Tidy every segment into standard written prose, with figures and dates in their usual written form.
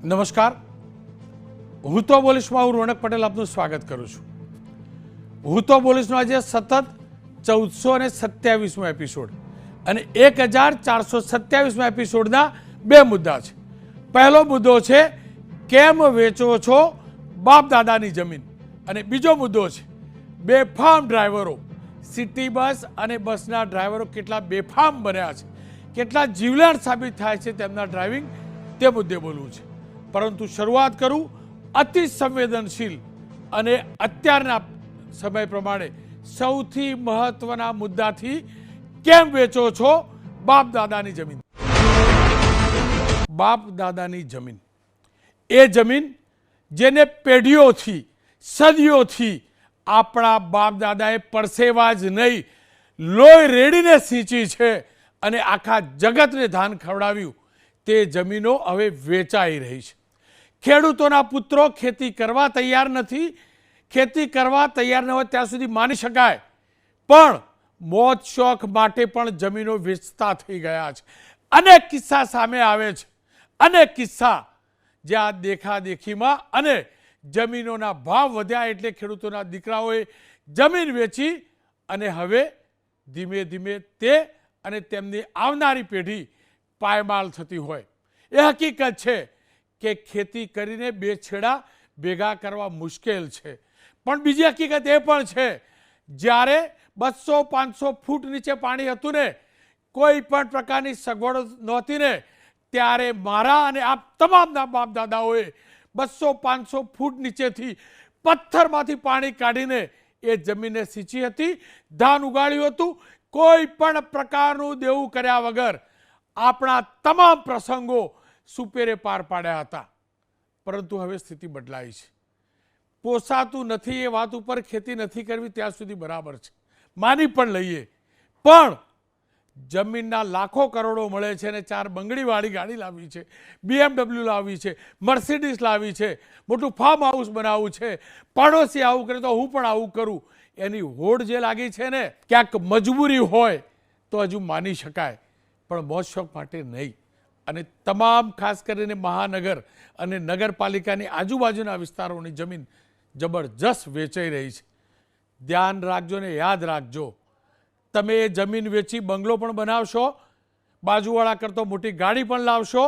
નમસ્કાર, હું તો બોલીશમાં હું રોનક પટેલ આપનું સ્વાગત કરું છું. હું તો બોલીશનો આજે સતત 1427મો એપિસોડ અને 1427મા એપિસોડના બે મુદ્દા છે. પહેલો મુદ્દો છે કેમ વેચો છો બાપ દાદાની જમીન, અને બીજો મુદ્દો છે બેફામ ડ્રાઈવરો, સિટી બસ અને બસના ડ્રાઈવરો કેટલા બેફામ બન્યા છે, કેટલા જીવલેણ સાબિત થાય છે તેમના ડ્રાઇવિંગ, તે મુદ્દે બોલવું છે. પરંતુ શરૂઆત કરું અતિ સંવેદનશીલ અને અત્યારના સમય પ્રમાણે સૌથી મહત્વના મુદ્દાથી, કેમ વેચો છો બાપ દાદાની જમીન. બાપ દાદાની જમીન, એ જમીન જેને પેઢીઓથી સદીઓથી આપણા બાપ દાદાએ પરસેવા જ નહીં લોહી રેડીને સિંચી છે અને આખા જગતને ધાન ખવડાવ્યું, તે જમીનો હવે વેચાઈ રહી છે. ખેડૂતોના પુત્રો ખેતી કરવા તૈયાર નથી. ખેતી કરવા તૈયાર ન હોય ત્યાં સુધી માની શકાય, પણ મોજ શોખ માટે પણ જમીનો વેચતા થઈ ગયા છે. અનેક કિસ્સા સામે આવે છે, અનેક કિસ્સા જ્યાં દેખાદેખીમાં અને જમીનોના ભાવ વધ્યા એટલે ખેડૂતોના દીકરાઓએ જમીન વેચી અને હવે ધીમે ધીમે તે અને તેમની આવનારી પેઢી પાયમાલ થતી હોય. એ હકીકત છે કે ખેતી કરીને બે છેડા ભેગા કરવા મુશ્કેલ છે. પણ બીજી હકીકત એ પણ છે, જ્યારે 200-500 ફૂટ નીચે પાણી હતું ને, કોઈ પણ પ્રકારની સગવડ નહોતી ને, ત્યારે મારા અને આપ તમામના બાપ દાદાઓએ 200-500 ફૂટ નીચેથી પથ્થરમાંથી પાણી કાઢીને એ જમીનને સિંચી હતી, ધાન ઉગાડ્યું હતું. કોઈ પણ પ્રકારનું દેવું કર્યા વગર આપણા તમામ પ્રસંગો સુપેરે પાર પાડ્યા હતા. પરંતુ હવે સ્થિતિ બદલાઈ છે. પોસાતું નથી એ વાત ઉપર ખેતી નથી કરવી ત્યાં સુધી બરાબર છે, માની પણ લઈએ. પણ જમીનના લાખો કરોડો મળે છે અને 4 બંગડીવાળી ગાડી લાવવી છે, BMW લાવવી છે, મર્સિડીઝ લાવવી છે, મોટું ફાર્મ હાઉસ બનાવવું છે, પડોશી આવું કરે તો હું પણ આવું કરું, એની હોડ જે લાગી છે ને, ક્યાંક મજબૂરી હોય તો હજુ માની શકાય, પણ મોજ શોખ માટે નહીં. અને તમામ ખાસ કરીને મહાનગર અને નગરપાલિકાની આજુબાજુના વિસ્તારોની જમીન જબરજસ્ત વેચાઈ રહી છે. ધ્યાન રાખજો ને યાદ રાખજો, તમે એ જમીન વેચી બંગલો પણ બનાવશો, બાજુવાળા કરતો મોટી ગાડી પણ લાવશો,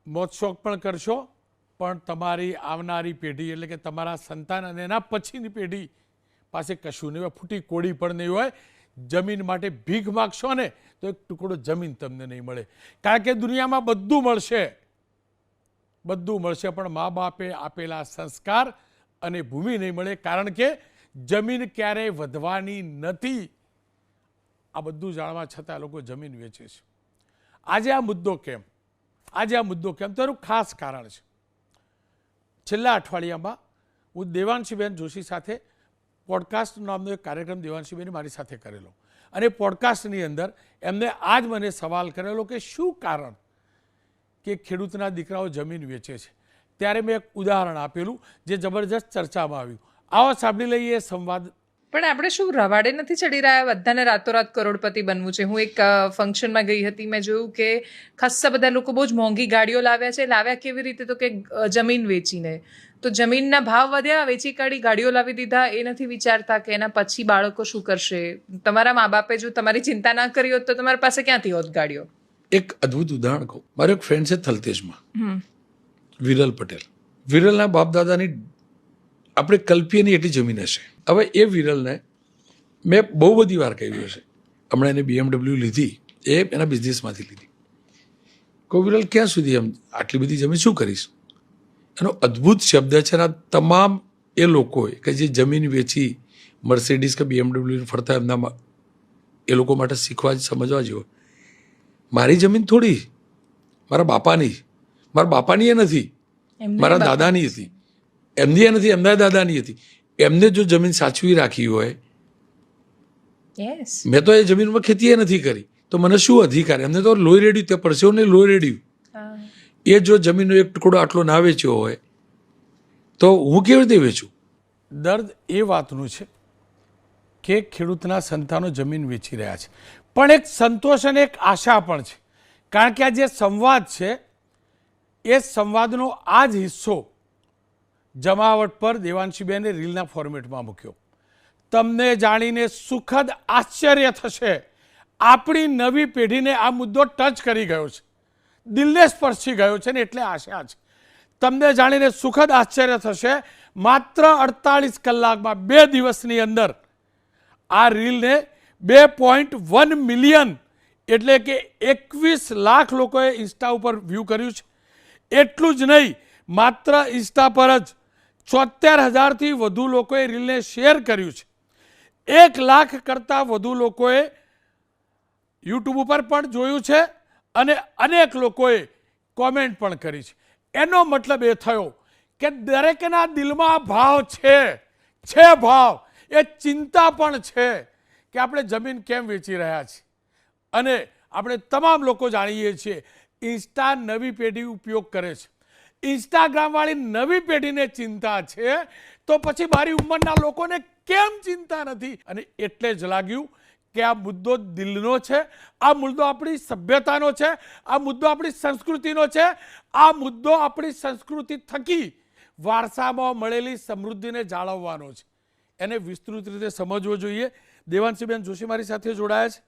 મોજ શોખ પણ કરશો, પણ તમારી આવનારી પેઢી એટલે કે તમારા સંતાન અને એના પછીની પેઢી પાસે કશું નહીં હોય, ફૂટી કોડી પણ નહીં હોય. જમીન માટે ભીખ માગશો ને તો એક ટુકડો જમીન તમને નહીં મળે. કારણ કે દુનિયામાં બધું મળશે, બધું મળશે, પણ મા બાપે આપેલા સંસ્કાર અને ભૂમિ નહીં મળે. કારણ કે જમીન ક્યારેય વધવાની નથી. આ બધું જાણવા છતાં લોકો જમીન વેચે છે. આજે આ મુદ્દો કેમ, આજે આ મુદ્દો કેમ, તો એનું ખાસ કારણ છે. છેલ્લા અઠવાડિયામાં હું દેવાંશીબેન જોશી સાથે પોડકાસ્ટ નામનો એક કાર્યક્રમ દેવાંશીબેને મારી સાથે કરેલો, અને પોડકાસ્ટની અંદર એમને આજ મને સવાલ કરેલો કે શું કારણ કે ખેડૂતના દીકરાઓ જમીન વેચે છે. ત્યારે મેં એક ઉદાહરણ આપેલું જે જબરજસ્ત ચર્ચામાં આવ્યું. આવો સાંભળી લઈએ સંવાદ. પણ આપણે શું રવાડે નથી ચડી રહ્યા બધાને રાતોરાત કરોડપતિ બનવું છે? હું એક ફંક્શનમાં ગઈ હતી, મેં જોયું કે ખાસ્સા બધા લોકો બહુ જ મોંઘી ગાડીઓ લાવ્યા છે. લાવ્યા કેવી રીતે? તો કે જમીન વેચીને. તો જમીનના ભાવ વધ્યા, વેચી કાઢી, ગાડીઓ લાવી દીધા. એ નથી વિચારતા કે એના પછી બાળકો શું કરશે. તમારા મા બાપે જો તમારી ચિંતા ના કરી હોત તો તમારી પાસે ક્યાંથી હોત ગાડીઓ? એક અદ્ભુત ઉદાહરણ કહું. મારો એક ફ્રેન્ડ છે થલતેજમાં, વિરલ પટેલ. વિરલના બાપ દાદાની આપણે કલ્પીએ નહીં એટલી જમીન હશે. હવે એ વિરલને મેં બહુ બધી વાર કહ્યું હશે, હમણાં એને BMW લીધી, એ એના બિઝનેસમાંથી લીધી. કહું વિરલ ક્યાં સુધી એમ આટલી બધી જમીન શું કરીશ? એનો અદ્ભુત શબ્દ છે. તમામ એ લોકોએ કે જે જમીન વેચી મર્સિડીઝ કે BMW ફરતા, એમના એ લોકો માટે શીખવા સમજવા જેવો. મારી જમીન થોડી મારા બાપાની, મારા બાપાની એ નથી, મારા દાદાની હતી. એમની એ નથી, એમના દાદાની હતી. એમને જો જમીન સાચવી રાખી હોય, મેં તો એ જમીનમાં ખેતી એ નથી કરી, તો મને શું અધિકાર? એમને તો લોહી રેડ્યું, તે પરસેવો ને લોહી રેડ્યું. એ જો જમીનનો એક ટુકડો આટલો ના વેચ્યો હોય તો હું કેવી રીતે વેચું? દર્દ એ વાતનું છે કે ખેડૂતના સંતાનો જમીન વેચી રહ્યા છે, પણ એક સંતોષ અને એક આશા પણ છે કારણ કે આ જે સંવાદ છે એ સંવાદનો આ જ હિસ્સો જમાવટ પર દેવાંશીબેને રીલના ફોર્મેટમાં મૂક્યો. તમને જાણીને સુખદ આશ્ચર્ય થશે, આપણી નવી પેઢીને આ મુદ્દો ટચ કરી ગયો છે, દિલને સ્પર્શી ગયો છે ને એટલે આશા છે. તમને જાણીને સુખદ આશ્ચર્ય થશે, માત્ર 48 કલાકમાં 2 દિવસની અંદર આ રીલને 2.1 મિલિયન એટલે કે 21 લાખ લોકોએ ઇન્સ્ટા ઉપર વ્યૂ કર્યું છે. એટલું જ નહીં, માત્ર ઇન્સ્ટા પર જ 74,000થી વધુ લોકોએ રીલને શેર કર્યું છે. 1 લાખ કરતાં વધુ લોકોએ યુટ્યુબ ઉપર પણ જોયું છે અને અનેક લોકોએ કોમેન્ટ પણ કરી છે. એનો મતલબ એ થયો કે દરેકના દિલમાં ભાવ છે ભાવ, એ ચિંતા પણ છે કે આપણે જમીન કેમ વેચી રહ્યા છીએ. અને આપણે તમામ લોકો જાણીએ છીએ ઇન્સ્ટા નવી પેઢી ઉપયોગ કરે છે. ઇન્સ્ટાગ્રામવાળી નવી પેઢીને ચિંતા છે તો પછી મારી ઉંમરના લોકોને કેમ ચિંતા નથી? અને એટલે જ લાગ્યું કે આ મુદ્દો દિલનો છે, આ મુદ્દો આપણી સભ્યતાનો છે, આ મુદ્દો આપણી સંસ્કૃતિનો છે, આ મુદ્દો આપણી સંસ્કૃતિ થકી વારસામાં મળેલી સમૃદ્ધિને જાળવવાનો છે. એને વિસ્તૃત રીતે સમજવો જોઈએ. દેવાંશીબેન જોશી મારી સાથે જોડાયા છે.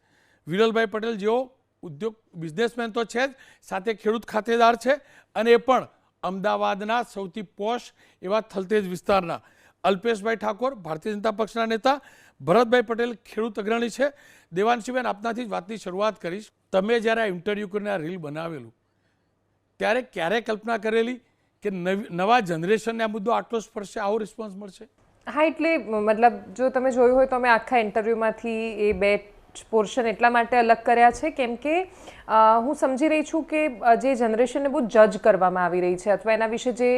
વિરલભાઈ પટેલ જેઓ ઉદ્યોગ બિઝનેસમેન તો છે જ, સાથે ખેડૂત ખાતેદાર છે અને એ પણ અમદાવાદના સૌથી પોશ એવા થલતેજ વિસ્તારના. અલ્પેશભાઈ ઠાકોર ભારતીય જનતા પક્ષના નેતા, ભરતભાઈ પટેલ ખેડૂત અગ્રણી છે. દેવાંશીબેન, આપનાથી જ વાતની શરૂઆત કરીશ. તમે જ્યારે આ ઇન્ટરવ્યૂ કરીને આ રીલ બનાવેલું ત્યારે ક્યારે કલ્પના કરેલી કે નવા જનરેશનને આ મુદ્દો આટલો સ્પર્શે, આવો રિસ્પોન્સ મળશે? હા, એટલે મતલબ જો તમે જોયું હોય તો અમે આખા ઇન્ટરવ્યૂમાંથી એ 2 પોર્શન એટલા માટે અલગ કર્યા છે કેમ કે હું સમજી રહી છું કે જે જનરેશનને બહુ જજ કરવામાં આવી રહી છે અથવા એના વિશે જે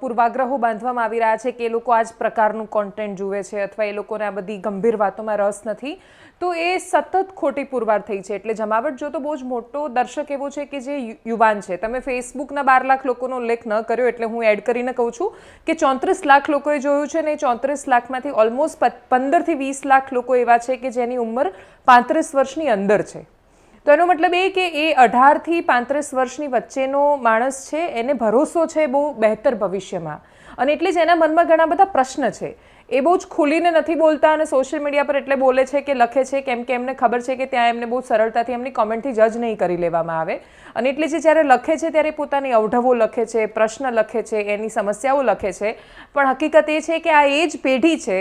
પૂર્વાગ્રહો બાંધવામાં આવી રહ્યા છે કે એ લોકો આ જ પ્રકારનું કોન્ટેન્ટ જુએ છે અથવા એ લોકોને આ બધી ગંભીર વાતોમાં રસ નથી, તો એ સતત ખોટી પુરવાર થઈ છે. એટલે જમાવટ જો તો બહુ જ મોટો દર્શક એવો છે કે જે યુવાન છે. તમે ફેસબુકના 12 લાખ લોકોનો ઉલ્લેખ ન કર્યો એટલે હું એડ કરીને કહું છું કે 34 લાખ લોકોએ જોયું છે ને 34 લાખમાંથી ઓલમોસ્ટ 15 થી 20 લાખ લોકો એવા છે કે જેની ઉંમર 35 વર્ષની અંદર છે. તો એનો મતલબ એ કે એ 18 થી 35 વર્ષની વચ્ચેનો માણસ છે, એને ભરોસો છે બહુ બહેતર ભવિષ્યમાં, અને એટલે જ એના મનમાં ઘણા બધા પ્રશ્ન છે. એ બહુ જ ખુલીને નથી બોલતા અને સોશિયલ મીડિયા પર એટલે બોલે છે કે લખે છે કેમ કે એમને ખબર છે કે ત્યાં એમને બહુ સરળતાથી એમની કોમેન્ટથી જજ નહીં કરી લેવામાં આવે. અને એટલે જે જ્યારે લખે છે ત્યારે પોતાની અવઢવો લખે છે, પ્રશ્ન લખે છે, એની સમસ્યાઓ લખે છે. પણ હકીકત એ છે કે આ એ જ પેઢી છે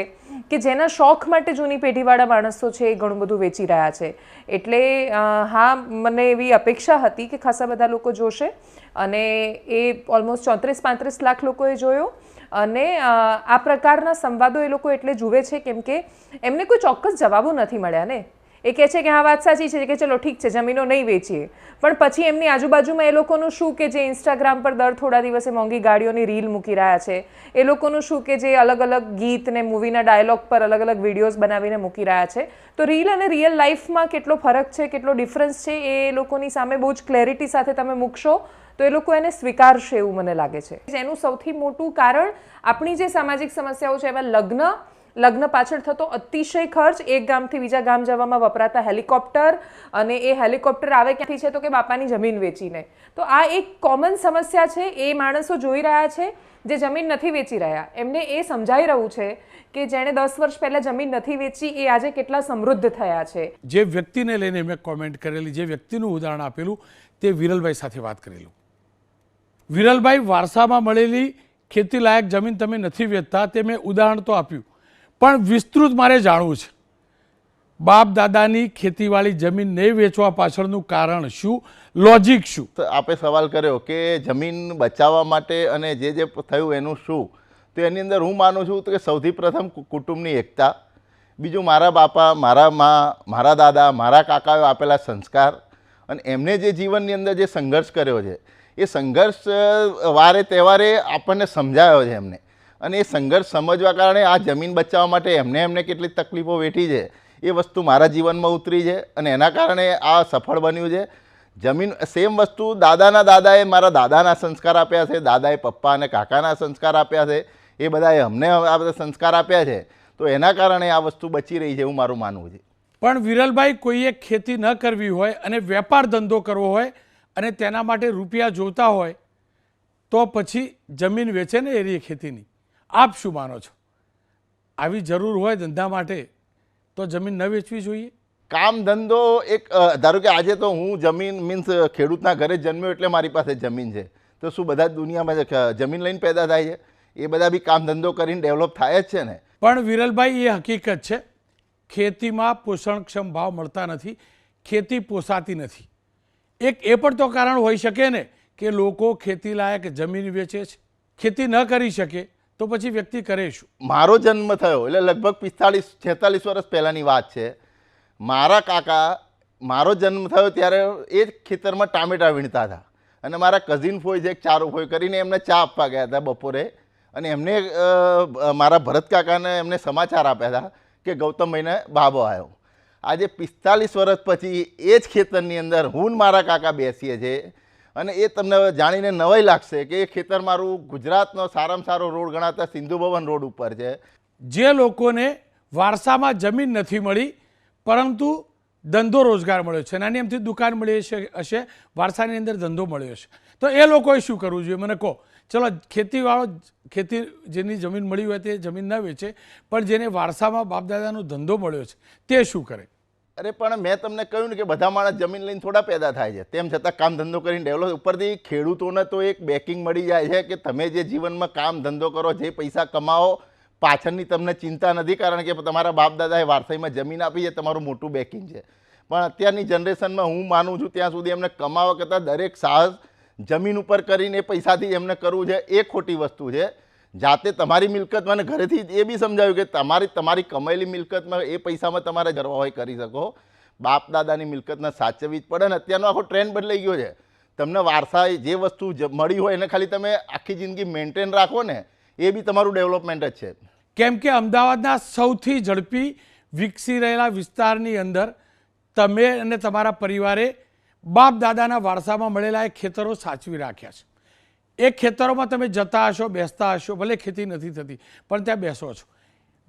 કે જેના શોખ માટે જૂની પેઢીવાળા માણસો છે એ ઘણું બધું વેચી રહ્યા છે. એટલે હા, મને એવી અપેક્ષા હતી કે ખાસા બધા લોકો જોશે અને એ ઓલમોસ્ટ 34-35 લાખ લોકોએ જોયો. અને આ પ્રકારના સંવાદો એ લોકો એટલે જુએ છે કેમ કે એમને કોઈ ચોક્કસ જવાબો નથી મળ્યા ને. એ કહે છે કે હા, વાત સાચી છે કે ચલો ઠીક છે, જમીનો નહીં વેચીએ, પણ પછી એમની આજુબાજુમાં એ લોકોનું શું કે જે ઇન્સ્ટાગ્રામ પર દર થોડા દિવસે મોંઘી ગાડીઓની રીલ મૂકી રહ્યા છે, એ લોકોનું શું કે જે અલગ અલગ ગીત ને મૂવીના ડાયલોગ પર અલગ અલગ વિડીયોઝ બનાવીને મૂકી રહ્યા છે. તો રીલ અને રિયલ લાઈફમાં કેટલો ફરક છે, કેટલો ડિફરન્સ છે એ લોકોની સામે બહુ જ ક્લેરિટી સાથે તમે મૂકશો તો એ લોકો એને સ્વીકારશે એવું મને લાગે છે. એનું સૌથી મોટું કારણ આપણી જે સામાજિક સમસ્યાઓ છે એમાં લગ્ન પાછળ થતો અતિશય ખર્ચ, એક ગામથી બીજા ગામ જવામાં વપરાતા હેલિકોપ્ટર, અને એ હેલિકોપ્ટર આવે ક્યાંથી છે તો કે બાપાની જમીન વેચીને. તો આ એક કોમન સમસ્યા છે. એ માણસો જોઈ રહ્યા છે જે જમીન નથી વેચી રહ્યા, એમને એ સમજાઈ રહ્યું છે કે જેણે 10 વર્ષ પહેલા જમીન નથી વેચી એ આજે કેટલા સમૃદ્ધ થયા છે. જે વ્યક્તિને લઈને મેં કોમેન્ટ કરેલી, જે વ્યક્તિનું ઉદાહરણ આપેલું તે વિરલભાઈ સાથે વાત કરેલું. વિરલભાઈ, વારસામાં મળેલી ખેતી લાયક જમીન તમે નથી વેચતા તે મેં ઉદાહરણ તો આપ્યું, પણ વિસ્તૃત મારે જાણવું છે. બાપ દાદાની ખેતીવાળી જમીન નહીં વેચવા પાછળનું કારણ શું, લોજિક શું? આપે સવાલ કર્યો કે જમીન બચાવવા માટે અને જે થયું એનું શું, તો એની અંદર હું માનું છું કે સૌથી પ્રથમ કુટુંબની એકતા, બીજું મારા બાપા, મારા મા, મારા દાદા, મારા કાકાઓ આપેલા સંસ્કાર, અને એમને જે જીવનની અંદર જે સંઘર્ષ કર્યો છે એ સંઘર્ષ વારે તહેવારે આપણને સમજાયો છે એમને, અને એ સંઘર્ષ સમજવા કારણે આ જમીન બચાવવા માટે એમને કેટલી તકલીફો વેઠી છે એ વસ્તુ મારા જીવનમાં ઉતરી છે અને એના કારણે આ સફળ બન્યું છે. જમીન સેમ વસ્તુ દાદાના દાદાએ મારા દાદાના સંસ્કાર આપ્યા છે, દાદાએ પપ્પા અને કાકાના સંસ્કાર આપ્યા છે, એ બધાએ અમને આ બધા સંસ્કાર આપ્યા છે, તો એના કારણે આ વસ્તુ બચી રહી છે એવું મારું માનવું છે. પણ વિરલભાઈ કોઈએ ખેતી ન કરવી હોય અને વેપાર ધંધો કરવો હોય અને તેના માટે રૂપિયા જોતા હોય તો પછી જમીન વેચે ને એ ખેતીની. આપ શું માનો છો? આવી જરૂર હોય ધંધા માટે તો જમીન ન વેચવી જોઈએ? કામ ધંધો એક ધારો કે આજે તો હું જમીન મીન્સ ખેડૂતના ઘરે જન્મ્યો એટલે મારી પાસે જમીન છે, તો શું બધા દુનિયામાં જમીન લઈને પેદા થાય છે? એ બધા બી કામ ધંધો કરીને ડેવલપ થાય જ છે ને. પણ વિરલભાઈ, એ હકીકત છે, ખેતીમાં પોષણક્ષમ ભાવ મળતા નથી, ખેતી પોસાતી નથી. એક એ પણ તો કારણ હોઈ શકે ને કે લોકો ખેતી લાયક જમીન વેચે છે. ખેતી ન કરી શકે તો પછી વ્યક્તિ કરે શું? મારો જન્મ થયો એટલે લગભગ 45-46 વર્ષ પહેલાંની વાત છે. મારા કાકા, મારો જન્મ થયો ત્યારે એ જ ખેતરમાં ટામેટા વીણતા હતા અને મારા કઝિન ફોઈ છે, એક ચારો ફોઈ કરીને એમને ચા આપવા ગયા હતા બપોરે, અને એમને મારા ભરત કાકાને એમને સમાચાર આપ્યા હતા કે ગૌતમભાઈને બાબો આવ્યો. આજે 45 વર્ષ પછી એ જ ખેતરની અંદર હું ને મારા કાકા બેસીએ છીએ અને એ તમને જાણીને નવાઈ લાગશે કે એ ખેતર મારું ગુજરાતનો સારામાં સારો રોડ ગણાતા સિંધુ ભવન રોડ ઉપર છે. જે લોકોને વારસામાં જમીન નથી મળી પરંતુ ધંધો રોજગાર મળ્યો છે, નાની અમથી દુકાન મળી હશે, વારસાની અંદર ધંધો મળ્યો છે, તો એ લોકોએ શું કરવું જોઈએ મને કહો? ચલો, ખેતીવાળો ખેતી જેની જમીન મળી હોય તે જમીન ન વેચે, પણ જેને વારસામાં બાપદાદાનો ધંધો મળ્યો છે તે શું કરે? અરે પણ મેં તમને કહ્યું ને કે બધા માણસ જમીન લઈને થોડા પેદા થાય છે, તેમ છતાં કામ ધંધો કરીને ડેવલપ. ઉપરથી ખેડૂતોને તો એક બેકિંગ મળી જાય છે કે તમે જે જીવનમાં કામ ધંધો કરો, જે પૈસા કમાઓ, પાછળની તમને ચિંતા નથી, કારણ કે તમારા બાપ દાદાએ વારસાઈમાં જમીન આપી છે, તમારું મોટું બેકિંગ છે. પણ અત્યારની જનરેશનમાં હું માનું છું ત્યાં સુધી એમને કમાવા કરતાં દરેક સાહસ જમીન ઉપર કરીને એ પૈસાથી એમને કરવું છે, એ ખોટી વસ્તુ છે. જાતે તમારી મિલકતમાં અને ઘરેથી એ બી સમજાવ્યું કે તમારી કમાયેલી મિલકતમાં એ પૈસામાં તમારે કરવા હોય કરી શકો. બાપ દાદાની મિલકતને સાચવવી જ પડે ને. અત્યારનો આખો ટ્રેન્ડ બદલાઈ ગયો છે. તમને વારસા જે વસ્તુ મળી હોય એને ખાલી તમે આખી જિંદગી મેન્ટેન રાખો ને, એ બી તમારું ડેવલપમેન્ટ જ છે. કેમ કે અમદાવાદના સૌથી ઝડપી વિકસી રહેલા વિસ્તારની અંદર તમે અને તમારા પરિવારે બાપ દાદાના વારસામાં મળેલા એ ખેતરો સાચવી રાખ્યા છે. એ ખેતરોમાં તમે જતા હશો, બેસતા હશો, ભલે ખેતી નથી થતી પણ ત્યાં બેસો છો.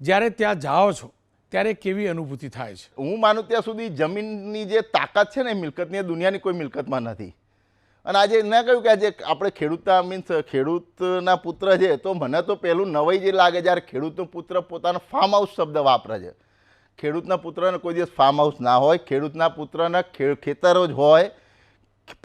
જ્યારે ત્યાં જાઓ છો ત્યારે કેવી અનુભૂતિ થાય છે? હું માનું ત્યાં સુધી જમીનની જે તાકાત છે ને એ મિલકતની, એ દુનિયાની કોઈ મિલકતમાં નથી. અને આજે મેં કહ્યું કે આજે આપણે ખેડૂતના મીન્સ ખેડૂતના પુત્ર છે, તો મને તો પહેલું નવાઈ જે લાગે જ્યારે ખેડૂતનો પુત્ર પોતાનો ફાર્મ હાઉસ શબ્દ વાપરે છે. ખેડૂતના પુત્રને કોઈ દિવસ ફાર્મ હાઉસ ના હોય, ખેડૂતના પુત્રના ખેતરો જ હોય.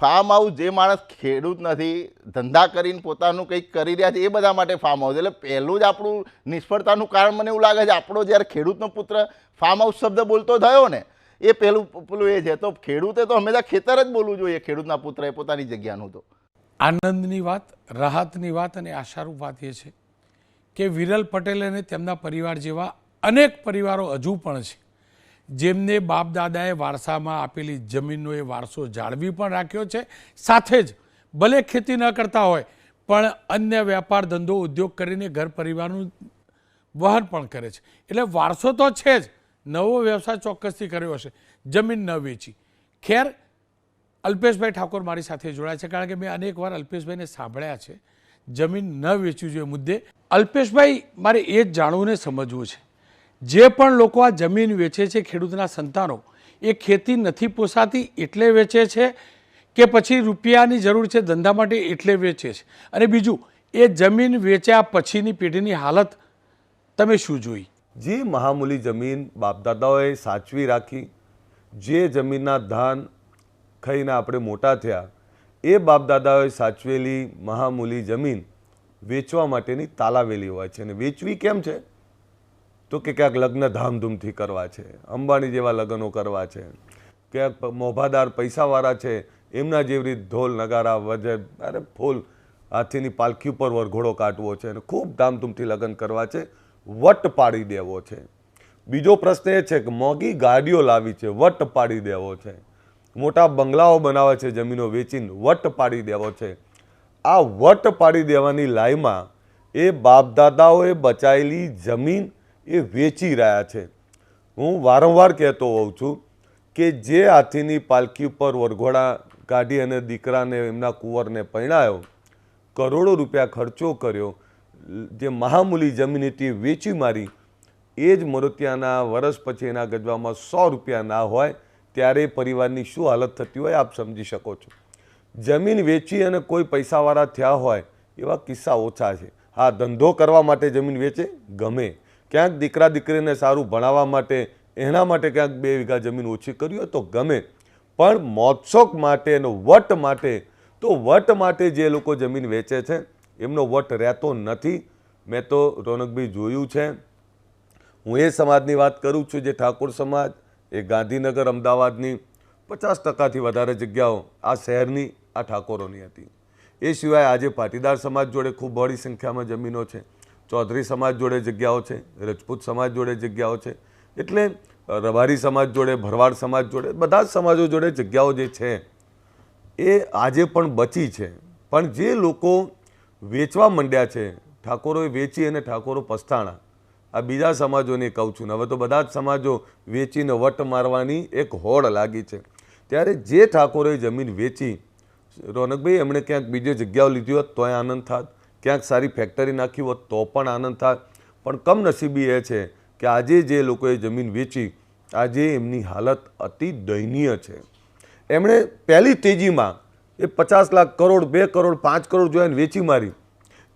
ફાર્મ હાઉસ જે માણસ ખેડૂત નથી, ધંધા કરીને પોતાનું કંઈક કરી રહ્યા છે, એ બધા માટે ફાર્મ હાઉસ. એટલે પહેલું જ આપણું નિષ્ફળતાનું કારણ મને એવું લાગે છે, આપણો જ્યારે ખેડૂતનો પુત્ર ફાર્મ હાઉસ શબ્દ બોલતો થયો ને, એ પેલું એ છે. તો ખેડૂતે તો હંમેશા ખેતર જ બોલવું જોઈએ ખેડૂતના પુત્રએ પોતાની જગ્યાનું. તો આનંદની વાત, રાહતની વાત અને આશારૂપ વાત એ છે કે વિરલ પટેલ અને તેમના પરિવાર જેવા અનેક પરિવારો હજુ પણ છે જેમને બાપ દાદાએ વારસામાં આપેલી જમીનનો એ વારસો જાળવી પણ રાખ્યો છે. સાથે જ ભલે ખેતી ન કરતા હોય પણ અન્ય વેપાર ધંધો ઉદ્યોગ કરીને ઘર પરિવારનું વહન પણ કરે છે. એટલે વારસો તો છે જ, નવો વ્યવસાય ચોક્કસથી કર્યો હશે, જમીન ન વેચી. ખેર, અલ્પેશભાઈ ઠાકોર મારી સાથે જોડાયા છે, કારણ કે મેં અનેકવાર અલ્પેશભાઈને સાંભળ્યા છે જમીન ન વેચવી જોઈએ મુદ્દે. અલ્પેશભાઈ, મારે એ જ જાણવું ને સમજવું છે, જે પણ લોકો આ જમીન વેચે છે, ખેડૂતના સંતાનો, એ ખેતી નથી પોસાતી એટલે વેચે છે કે પછી રૂપિયાની જરૂર છે ધંધા માટે એટલે વેચે છે? અને બીજું, એ જમીન વેચ્યા પછીની પેઢીની હાલત તમે શું જોઈ? જે મહામૂલી જમીન બાપદાદાઓએ સાચવી રાખી, જે જમીનના ધાન ખાઈને આપણે મોટા થયા, એ બાપદાદાઓએ સાચવેલી મહામૂલી જમીન વેચવા માટેની તાલાવેલી હોય છે. અને વેચવી કેમ છે? તો કે ક્યાંક લગ્ન ધામધૂમથી કરવા છે, અંબાણી જેવા લગ્નો કરવા છે, ક્યાંક મોભાદાર પૈસાવાળા છે એમના જેવી ઢોલ નગારા વજે અરે ફૂલ હાથીની પાલખી ઉપર વરઘોડો કાઢવો છે અને ખૂબ ધામધૂમથી લગ્ન કરવા છે, વટ પાડી દેવો છે. બીજો પ્રશ્ન એ છે કે મોંઘી ગાડીઓ લાવી છે, વટ પાડી દેવો છે. મોટા બંગલાઓ બનાવે છે જમીનો વેચીને, વટ પાડી દેવો છે. આ વટ પાડી દેવાની લાઈમાં એ બાપદાદાઓએ બચાવેલી જમીન એ વેચી રહ્યા છે. હું વારંવાર કહેતો હોઉં છું કે જે હાથીની પાલખી ઉપર વરઘોડા કાઢી અને દીકરાને એમના કુંવરને પરણાયો, કરોડો રૂપિયા ખર્ચો કર્યો, જે મહામૂલી જમીન હતી વેચી મારી, એ જ મરોતિયાના વર્ષ પછી એના ગજવામાં 100 રૂપિયા ના હોય ત્યારે પરિવારની શું હાલત થતી હોય આપ સમજી શકો છો. જમીન વેચી અને કોઈ પૈસાવાળા થયા હોય એવા કિસ્સા ઓછા છે. હા, ધંધો કરવા માટે જમીન વેચે ગમે, ક્યાંક દીકરા દીકરીને સારું ભણાવવા માટે એના માટે ક્યાંક 2 વીઘા જમીન ઓછી કરી હોય તો ગમે, પણ મોજશોખ માટે અને વટ માટે, તો વટ માટે જે લોકો જમીન વેચે છે એમનો વટ રહેતો નથી. મેં તો રોનકભાઈ જોયું છે. હું એ સમાજની વાત કરું છું જે ઠાકોર સમાજ, એ ગાંધીનગર અમદાવાદની 50%થી વધારે જગ્યાઓ આ શહેરની આ ઠાકોરોની હતી. એ સિવાય આજે પાટીદાર સમાજ જોડે ખૂબ બહોળી સંખ્યામાં જમીનો છે, ચૌધરી સમાજ જોડે જગ્યાઓ છે, રજપૂત સમાજ જોડે જગ્યાઓ છે, એટલે રબારી સમાજ જોડે, ભરવાડ સમાજ જોડે, બધા જ સમાજો જોડે જગ્યાઓ જે છે એ આજે પણ બચી છે. પણ જે લોકો વેચવા માંડ્યા છે, ઠાકોરોએ વેચી અને ઠાકોરો પસ્તાણા, આ બીજા સમાજોને કહું છું ને, હવે તો બધા જ સમાજો વેચીને વટ મારવાની એક હોડ લાગી છે. ત્યારે જે ઠાકોરોએ જમીન વેચી, રોનકભાઈ એમણે ક્યાંક બીજી જગ્યાઓ લીધી હોત તોય આનંદ થાત, ક્યાંક સારી ફેક્ટરી નાખી હોત તો પણ આનંદ થાત, પણ કમનસીબી એ છે કે આજે જે લોકોએ જમીન વેચી આજે એમની હાલત અતિ દયનીય છે. એમણે પહેલી તેજીમાં એ 50 લાખ, કરોડ, 2 કરોડ, 5 કરોડ જોઈને વેચી મારી.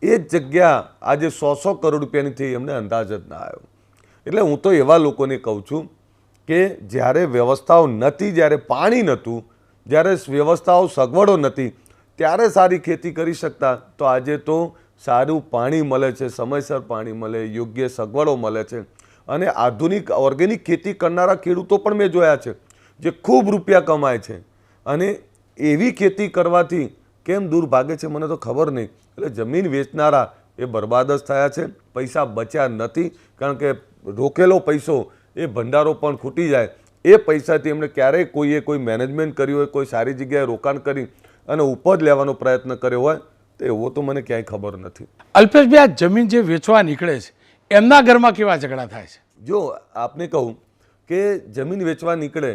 એ જ જગ્યા આજે 100 કરોડ રૂપિયાની થઈ, એમને અંદાજ જ ના આવ્યો. એટલે હું તો એવા લોકોને કહું છું કે જ્યારે વ્યવસ્થાઓ નથી, જ્યારે પાણી નહોતું, જ્યારે વ્યવસ્થાઓ સગવડો નથી, ત્યારે સારી ખેતી કરી શકતા, તો આજે તો સારું પાણી મળે છે, સમયસર પાણી મળે, યોગ્ય સગવડો મળે છે. અને આધુનિક ઓર્ગેનિક ખેતી કરનારા ખેડૂતો પણ મેં જોયા છે જે ખૂબ રૂપિયા કમાય છે. અને એવી ખેતી કરવાથી કેમ દૂર ભાગે છે મને તો ખબર નહીં. એટલે જમીન વેચનારા એ બરબાદ જ થયા છે, પૈસા બચ્યા નથી. કારણ કે રોકેલો પૈસો એ ભંડારો પણ ખૂટી જાય, એ પૈસાથી એમણે ક્યારેય કોઈએ કોઈ મેનેજમેન્ટ કર્યું હોય, કોઈ સારી જગ્યાએ રોકાણ કરી અને ઉપજ લેવાનો પ્રયત્ન કર્યો હોય તો એવો તો મને ક્યાંય ખબર નથી. અલ્પેશભાઈ, આ જમીન જે વેચવા નીકળે છે એમના ઘરમાં કેવા ઝઘડા થાય છે? જો આપને કહું કે જમીન વેચવા નીકળે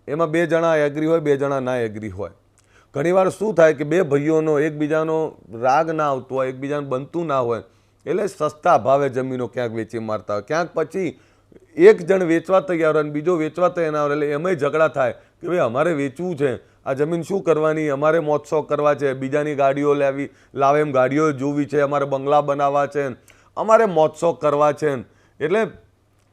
એમાં 2 જણા એગ્રી હોય, 2 જણા ના એગ્રી હોય. ઘણીવાર શું થાય કે 2 ભાઈઓનો એકબીજાનો રાગ ના આવતો હોય, એકબીજાને બનતું ના હોય, એટલે સસ્તા ભાવે જમીનો ક્યાંક વેચી મારતા હોય. ક્યાંક પછી એક જણ વેચવા તૈયાર હોય અને બીજો વેચવા તૈયાર ના હોય, એટલે એમાંય ઝઘડા થાય કે ભાઈ અમારે વેચવું છે, આ જમીન શું કરવાની, અમારે મોજશોખ કરવા છે, બીજાની ગાડીઓ લાવે એમ ગાડીઓ જોવી છે, અમારે બંગલા બનાવવા છે, અમારે મોજશોખ કરવા છે. એટલે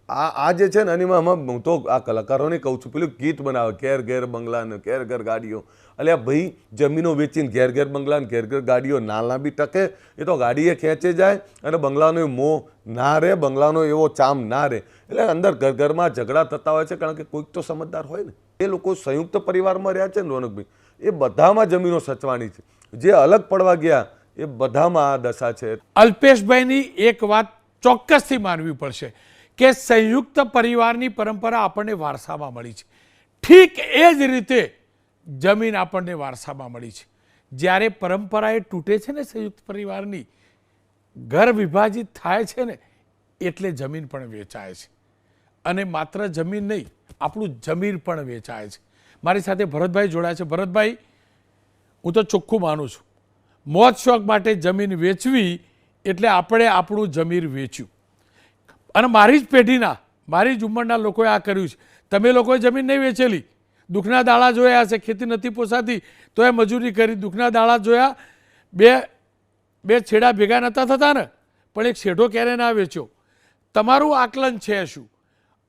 આ જે છે ને એનીમાં હું તો આ કલાકારોને કહું છું, પેલું ગીત બનાવે, ઘેર ઘેર બંગલા ને ઘેર ઘેર ગાડીઓ. એટલે આ ભાઈ જમીનો વેચીને ઘેર ઘેર બંગલા ને ઘેર ઘેર ગાડીઓ ના બી ટકે, એ તો ગાડીએ ખેંચે જાય અને બંગલાનો મોહ ના રહે, બંગલાનો એવો ચામ ના રહે. એટલે અંદર ઘર ઘરમાં ઝઘડા થતા હોય છે, કારણ કે કોઈક તો સમજદાર હોય ને. એ લોકો સંયુક્ત પરિવારમાં રહ્યા છે ને રોનકભાઈ, એ બધામાં જમીનો સચવાની છે. જે અલગ પડવા ગયા એ બધામાં આ દશા છે. અલ્પેશભાઈની એક વાત ચોક્કસથી માનવી પડશે કે સંયુક્ત પરિવારની પરંપરા આપણને વારસામાં મળી છે. ઠીક એ જ રીતે જમીન આપણને વારસામાં મળી છે. જ્યારે પરંપરા એ તૂટે છે ને સંયુક્ત પરિવારની, ઘર વિભાજિત થાય છે ને, એટલે જમીન પણ વેચાય છે. અને માત્ર જમીન નહીં, આપણું જમીન પણ વેચાય છે. મારી સાથે ભરતભાઈ જોડાયા છે. ભરતભાઈ, હું તો ચોખ્ખું માનું છું, મોજ શોખ માટે જમીન વેચવી એટલે આપણે આપણું જમીન વેચ્યું. અને મારી જ પેઢીના, મારી જ ઉંમરના લોકોએ આ કર્યું છે. તમે લોકોએ જમીન નહીં વેચેલી, દુઃખના દાડા જોયા હશે, ખેતી નથી પોસાતી તો એ મજૂરી કરી, દુઃખના દાડા જોયા, બે છેડા ભેગા નહોતા થતા ને, પણ એક શેઢો ક્યારે ના વેચ્યો. તમારું આકલન છે શું?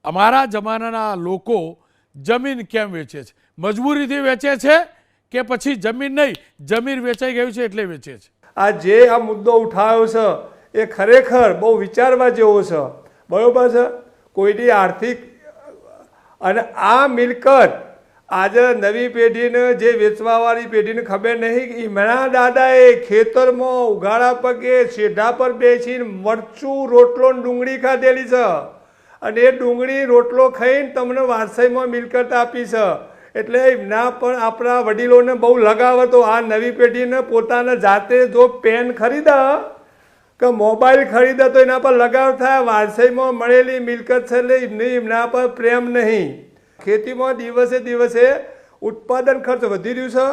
અમારા જમાનાના લોકો જમીન કેમ વેચે છે? મજબૂરીથી વેચે છે કે પછી જમીન નહીં, જમીન વેચાઈ ગયું છે એટલે વેચે છે? આ જે આ મુદ્દો ઉઠાવ્યો છે એ ખરેખર બહુ વિચારવા જેવો છે. બરાબર છે? કોઈની આર્થિક અને આ મિલકત આજે નવી પેઢીને, જે વેચવાવાળી પેઢીને ખબર નહીં કે એમના દાદાએ ખેતરમાં ઉઘાડા પગે શેઢા પર બેસીને મરચું, રોટલો ને ડુંગળી ખાધેલી છે, અને એ ડુંગળી રોટલો ખાઈને તમને વારસાઈમાં મિલકત આપી છે. એટલે એમના પણ આપણા વડીલોને બહુ લગાવ હતો. આ નવી પેઢીને પોતાને જાતે જો પેન ખરીદા કે મોબાઈલ ખરીદે તો એના પર લગાવ થાય. વારસાઈમાં મળેલી મિલકત છે એટલે એમના પર પ્રેમ નહીં. ખેતીમાં દિવસે દિવસે ઉત્પાદન ખર્ચ વધી રહ્યું છે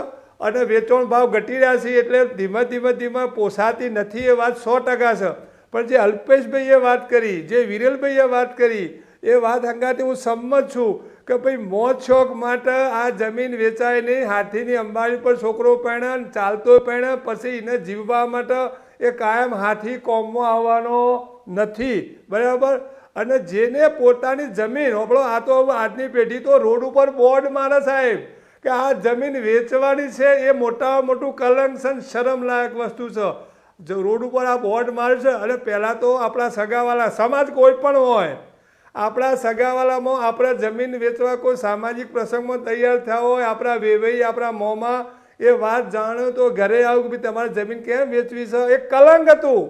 અને વેચાણ ભાવ ઘટી રહ્યા છે, એટલે ધીમે ધીમે પોસાતી નથી, એ વાત 100% છે. પણ જે અલ્પેશભાઈએ વાત કરી, જે વિરલભાઈએ વાત કરી, એ વાત અંગાથી હું સંમત છું કે ભાઈ મોજ શોખ માટે આ જમીન વેચાય નહીં. હાથીની અંબાડી પર છોકરો પહેણે, ચાલતો પહેણે, પછી એને જીવવા માટે એ કાયમ હાથી કોમમાં આવવાનો નથી, બરાબર. અને જેને પોતાની જમીન આપણો આ તો આજની પેઢી તો રોડ ઉપર બોર્ડ મારે સાહેબ કે આ જમીન વેચવાની છે, એ મોટામાં મોટું કલંક છે, શરમલાયક વસ્તુ છે. જો રોડ ઉપર આ બોર્ડ મારશે, અને પહેલાં તો આપણા સગાવાલા સમાજ કોઈ પણ હોય, આપણા સગાવાલામાં આપણે જમીન વેચવા કોઈ સામાજિક પ્રસંગમાં તૈયાર થયા હોય, આપણા વેવાઈ આપણા મોંમાં એ વાત જાણ્યો તો ઘરે આવું કે તમારે જમીન કેમ વેચવી છે, એ કલંક હતું.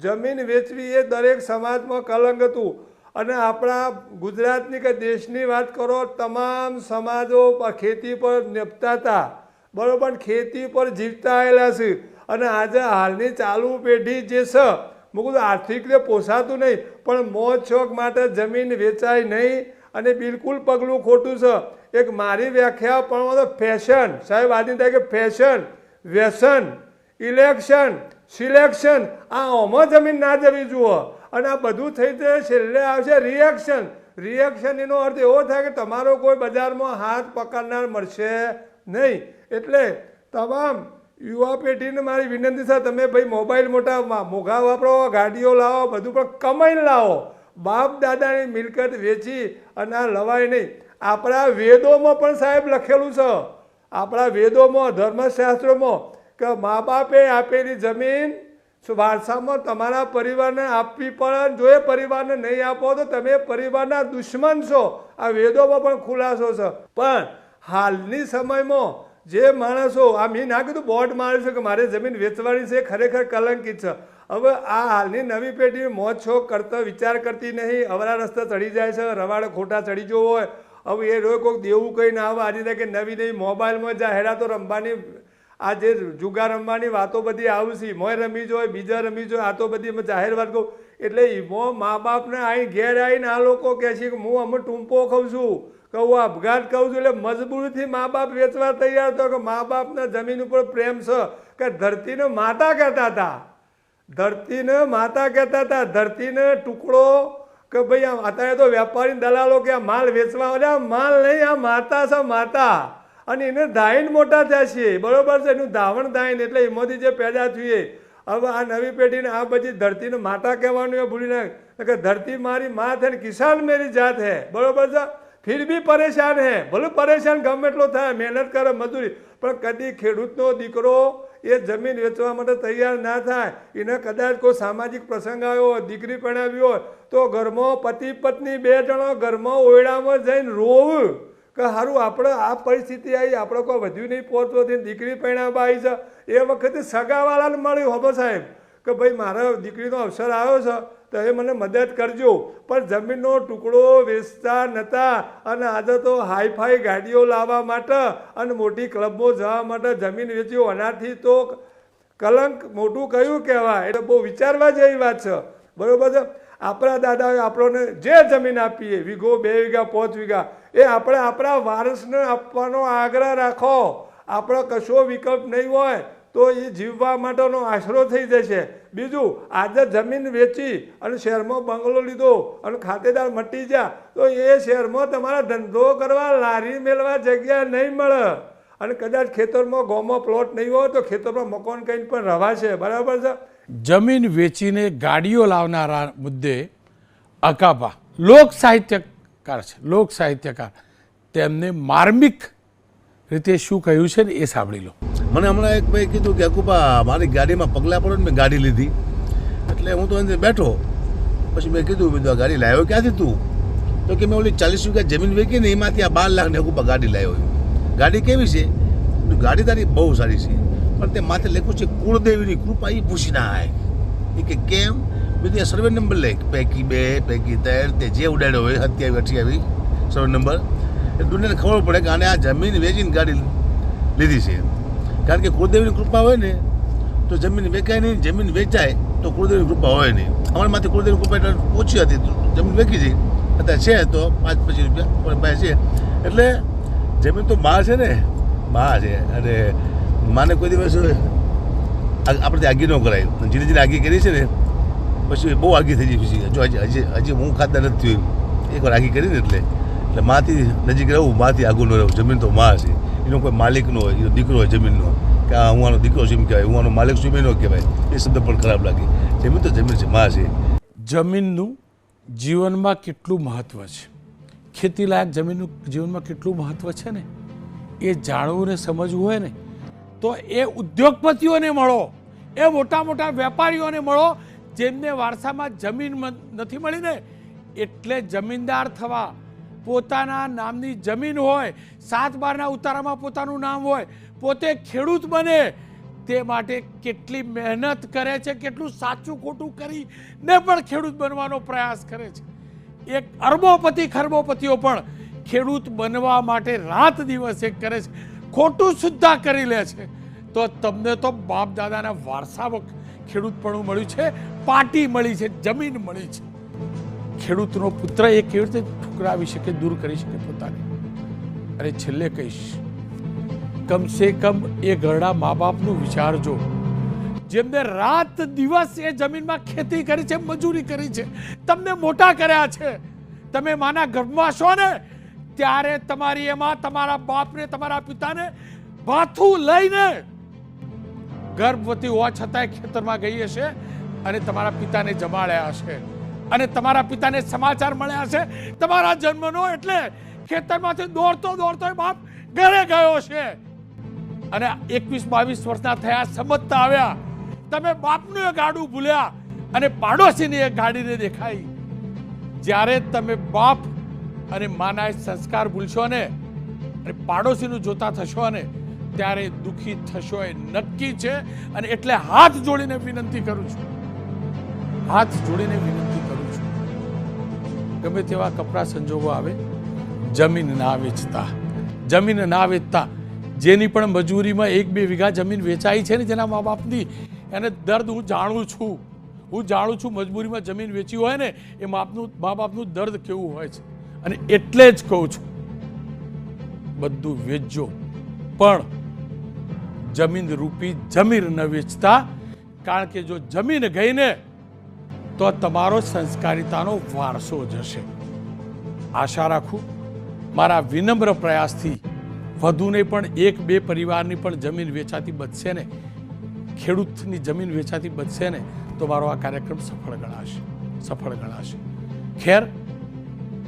જમીન વેચવી એ દરેક સમાજમાં કલંક હતું. અને આપણા ગુજરાતની કે દેશની વાત કરો, તમામ સમાજો ખેતી પર નિપજતા હતા, બરાબર, ખેતી પર જીવતા આવેલા છે. અને આજે હાલની ચાલુ પેઢી જે છે, હું કહું આર્થિક રીતે પોસાતું નહીં, પણ મોજ શોખ માટે જમીન વેચાય નહીં, અને બિલકુલ પગલું ખોટું છે. એક મારી વ્યાખ્યા પણ ફેશન સાહેબ, આજની તારીખે ફેશન, વ્યસન, ઇલેક્શન, સિલેક્શન, આ ઓમાં જમીન ના જવી જુઓ. અને આ બધું થઈ જાય છેલ્લે આવશે રિએક્શન. રિએક્શન એનો અર્થ એવો થાય કે તમારો કોઈ બજારમાં હાથ પકડનાર મળશે નહીં. એટલે તમામ યુવા પેઢીને મારી વિનંતી છે, તમે ભાઈ મોબાઈલ મોટા મોંઘા વાપરો, ગાડીઓ લાવો, બધું પણ કમાઈને લાવો. બાપ દાદાની મિલકત વેચી અને આ લવાય નહીં. આપણા વેદોમાં પણ સાહેબ લખેલું છે, આપણા વેદોમાં, ધર્મશાસ્ત્રોમાં, કે મા બાપે આપેલી જમીન વારસામાં તમારા પરિવારને આપવી પડે. જો એ પરિવારને નહીં આપો તો તમે પરિવારના દુશ્મન છો. આ વેદોમાં પણ ખુલાસો છે. પણ હાલની સમયમાં જે માણસો, આ મેં ના કીધું બોર્ડ મારે છે કે મારે જમીન વેચવાની છે, ખરેખર કલંકિત છે. હવે આ હાલની નવી પેઢી મોજ શોખ કરતા વિચાર કરતી નહીં, અવરા રસ્તા ચડી જાય છે, રવાડે ખોટા ચડી જવો હોય. હવે એ રોજ કોઈક દેવું કંઈ ના આવે, આજે કે નવી નવી મોબાઈલમાં જાહેરાતો રમવાની, આ જે જુગાર રમવાની વાતો બધી આવશે, મોય રમી જોઈએ, બીજા રમી જોઈએ, આ તો બધી જાહેર વાત કહું. એટલે એમાં મા બાપને અહીં ઘેર આવીને આ લોકો કહે છે કે હું અમે ટૂંપો ખાઉં છું, કહું આપઘાત કહું છું. એટલે મજબૂરીથી મા બાપ વેચવા તૈયાર હતો કે મા બાપના જમીન ઉપર પ્રેમ છે, કે ધરતીને માતા કહેતા હતા, ધરતીને માતા કહેતા હતા, ધરતીને ટુકડો, કે ભાઈ અત્યારે તો વેપારી દલાલો કે આ માલ વેચવા, આ માલ નહીં, આ માતા છે, માતા. અને એને ધાઈન મોટા થયા છીએ, બરોબર છે, એનું ધાવણ ધાઈન, એટલે એમાંથી જે પેદા થઈએ. હવે આ નવી પેઢીને આ બધી ધરતીને માતા કહેવાનું એ ભૂલી નાખ, કે ધરતી મારી માં છે ને કિસાન મેરી જાત હે, બરોબર છે. ફિર બી પરેશાન હે, ભલે પરેશાન ગમે એટલો થાય, મહેનત કરે, મજૂરી, પણ કદી ખેડૂતનો દીકરો એ જમીન વેચવા માટે તૈયાર ના થાય. એને કદાચ કોઈ સામાજિક પ્રસંગ આવ્યો હોય, દીકરી પરણાવી હોય, તો ઘરમાં પતિ પત્ની બે જણો ઘરમાં ઓરડામાં જઈને રોવું કે સારું આપણે આ પરિસ્થિતિ આવી, આપણે કોઈ વધ્યું નહીં પહોંચતો, દીકરી પરણાવવા આવી છે. એ વખતે સગાવાલાને મળ્યું હબો સાહેબ કે ભાઈ મારા દીકરીનો અવસર આવ્યો છે તો એ મને મદદ કરજો. પણ જમીનનો ટુકડો વેચતા નહોતા. અને આજે તો હાઈફાઈ ગાડીઓ લાવવા માટે અને મોટી ક્લબમાં જવા માટે જમીન વેચ્યો. આનાથી તો કલંક મોટું કયું કહેવાય. એટલે બહુ વિચારવા જેવી વાત છે, બરાબર છે. આપણા દાદાએ આપણને જે જમીન આપીએ, વીઘો, 2 વીઘા, 5 વીઘા, એ આપણે આપણા વારસને આપવાનો આગ્રહ રાખો. આપણો કશો વિકલ્પ નહીં હોય તો એ જીવવા માટેનો આશરો થઈ જશે. બીજું, આજે જમીન વેચી અને શહેરમાં બંગલો લીધો અને ખાતેદાર મટી ગયા તો એ શહેરમાં તમારા ધંધો કરવા, લારી મેળવા જગ્યા નહીં મળે. અને કદાચ ખેતરમાં ગામમાં પ્લોટ નહીં હોય તો ખેતરમાં મકાન કંઈ પણ રવાશે, બરાબર છે. જમીન વેચીને ગાડીઓ લાવનારા મુદ્દે અકાબા લોક સાહિત્યકાર છે, લોક સાહિત્યકાર, તેમને માર્મિક રીતે શું કહ્યું છે ને એ સાંભળી લો. મને હમણાં એક ભાઈ કીધું કે અકુબા મારી ગાડીમાં પગલાં પડો ને મેં ગાડી લીધી. એટલે હું તો અંદર બેઠો, પછી મેં કીધું આ ગાડી લાવ્યો ક્યાંથી તું? તો કે મેં ઓલી 40 વીઘા જમીન વેચી ને એમાંથી આ 12 લાખની અકુબા ગાડી લાવ્યો. ગાડી કેવી છે? ગાડી તારી બહુ સારી છે, પણ તે માથે લખ્યું છે કુળદેવીની કૃપા. એ પૂછી ના આય એ કે કેમ? બીજી સર્વે નંબર લે, પૈકી 2, પૈકી 3, તે જે ઉડાડ્યો હોય 27, 28 સર્વે નંબર. એ દુનિયાને ખબર પડે કે આને આ જમીન વેચીને ગાડી લીધી છે. કારણ કે કુળદેવીની કૃપા હોય ને તો જમીન વેચાય નહીં, જમીન વેચાય તો કુળદેવીની કૃપા હોય નહીં. અમારી માથે કુળદેવીની કૃપા એટલે ઓછી હતી, જમીન વેચી છે. અત્યારે છે તો 5-25 રૂપિયા ભાઈ છે. એટલે જમીન તો બહાર છે ને, બહાર છે. અને માને કોઈ દિવસ આપણે આગી ન કરાય. જીને જીને આગી કરી છે ને પછી બહુ આગી થઈ ગઈ ખુશી. જો હજી હું ખાતર નથી થયું, એકવાર આગી કરીને એટલે માથી નજીક રહું, માથી આગું ન રહું. જમીન તો માં છે, એનો કોઈ માલિક નો હોય, એનો દીકરો હોય જમીનનો, કે આ હું આનો દીકરો છું એમ કહેવાય, હું આનો માલિક છું એમ ન કહેવાય. એ શબ્દ પણ ખરાબ લાગે. જમીન તો જમીન છે, માં છે. જમીનનું જીવનમાં કેટલું મહત્ત્વ છે, ખેતીલાયક જમીનનું જીવનમાં કેટલું મહત્ત્વ છે ને, એ જાણવું ને સમજવું હોય ને તો એ ઉદ્યોગપતિઓને મળો, એ મોટા મોટા વેપારીઓને મળો જેમને વારસામાં જમીન નથી મળી ને, એટલે જમીનદાર થવા, પોતાના નામની જમીન હોય, 7/12 ઉતારામાં પોતાનું નામ હોય, પોતે ખેડૂત બને, તે માટે કેટલી મહેનત કરે છે, કેટલું સાચું ખોટું કરીને પણ ખેડૂત બનવાનો પ્રયાસ કરે છે. એક અરબોપતિ ખરબોપતિઓ પણ ખેડૂત બનવા માટે રાત દિવસ એક કરે છે, ખોટું સુદ્ધા કરી લે છે. તો તમને તો બાપ દાદાના વારસામાં ખેડૂતપણું મળ્યું છે, પાટી મળી છે, જમીન મળી છે. ખેડૂતનો પુત્ર એ કેવી રીતે ઠુકરાવી શકે, દૂર કરી શકે પોતાને. અને છેલ્લે કહીશ, કમસે કમ એ ઘરડા મા બાપનું વિચારજો, જેમને રાત દિવસ એ જમીનમાં ખેતી કરી છે, મજૂરી કરી છે, તમને મોટા કર્યા છે. તમે માના ગર્ભમાં છો ને ત્યારે તમારી એમાં તમારા બાપને, તમારા પિતાને ભાથું લઈને ગર્ભવતી હોવા છતાંય ખેતરમાં ગઈ હશે અને તમારા પિતાને જમાડ્યા હશે, અને તમારા પિતાને સમાચાર મળ્યા હશે તમારા જન્મનો, એટલે ખેતરમાંથી દોડતો દોડતો બાપ ઘરે ગયો છે. અને 21-22 વર્ષના થયા, સમજતા આવ્યા, તમે બાપનું એ ગાડું ભૂલ્યા અને પાડોશીની એ ગાડીને દેખાઈ. જ્યારે તમે બાપ અને માના સંસ્કાર ભૂલશો ને અને પાડોશીનું જોતા થશો ને, ત્યારે દુઃખી થશો એ નક્કી છે. અને એટલે હાથ જોડીને વિનંતી કરું છું, હાથ જોડીને વિનંતી કરું છું, ગમે તેવા કપરા સંજોગો આવે, જમીન ના વેચતા, જમીન ના વેચતા. જેની પણ મજૂરીમાં 1-2 વીઘા જમીન વેચાઈ છે ને, જેના મા બાપની, એને દર્દ હું જાણું છું. મજબૂરીમાં જમીન વેચી હોય ને એ મા બાપનું દર્દ કેવું હોય છે. અને એટલે જ કહું છું, બધું વેચજો, પણ જમીન રૂપી જમીન ન વેચતા. કારણ કે જો જમીન ગઈ ને તો તમારો સંસ્કારિતાનો વારસો જશે. આશા રાખું મારા વિનમ્ર પ્રયાસથી વધુને પણ 1-2 પરિવારની પણ જમીન વેચાતી બચશે ને, ખેડૂતની જમીન વેચાતી બચશે ને, તો મારો આ કાર્યક્રમ સફળ ગણાશે. ખેર,